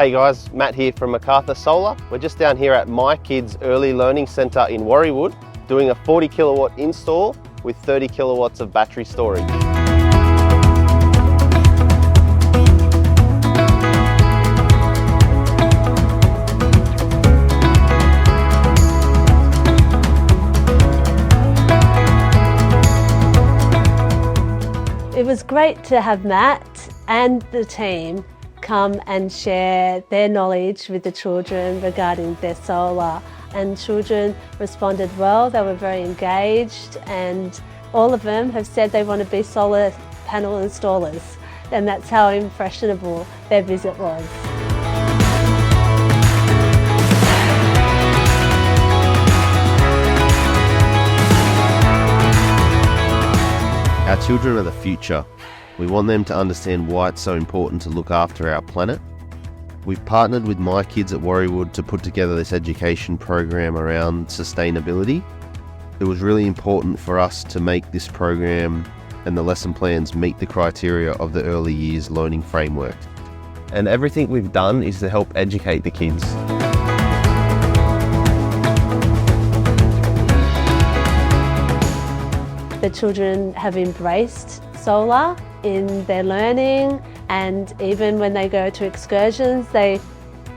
Hey guys, Matt here from Macarthur Solar. We're just down here at My Kids Early Learning Centre in Warriewood doing a 40 kilowatt install with 30 kilowatts of battery storage. It was great to have Matt and the team come and share their knowledge with the children regarding their solar, and children responded well. They were very engaged, and all of them have said they want to be solar panel installers, and that's how impressionable their visit was. Our children are the future. We want them to understand why it's so important to look after our planet. We've partnered with My Kids at Warriewood to put together this education program around sustainability. It was really important for us to make this program and the lesson plans meet the criteria of the early years learning framework. And everything we've done is to help educate the kids. The children have embraced solar in their learning, and even when they go to excursions, they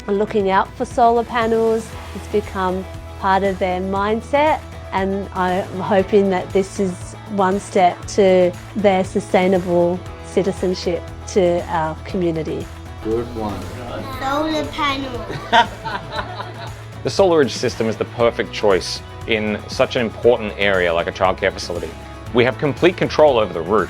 are looking out for solar panels. It's become part of their mindset, and I'm hoping that this is one step to their sustainable citizenship to our community. Good one. Solar panel. The SolarEdge system is the perfect choice in such an important area like a childcare facility. We have complete control over the roof.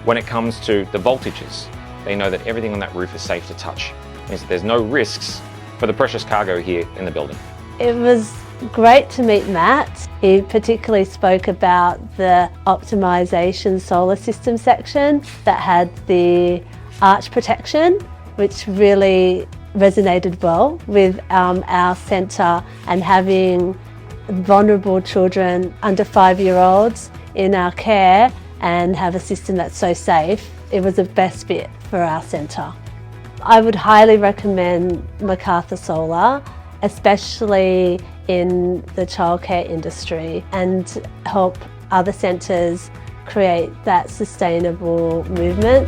When it comes to the voltages, they know that everything on that roof is safe to touch. It means that there's no risks for the precious cargo here in the building. It was great to meet Matt. He particularly spoke about the optimisation solar system section that had the arch protection, which really resonated well with our centre, and having vulnerable children under 5-year-olds in our care and have a system that's so safe. It was the best fit for our centre. I would highly recommend Macarthur Solar, especially in the childcare industry, and help other centres create that sustainable movement.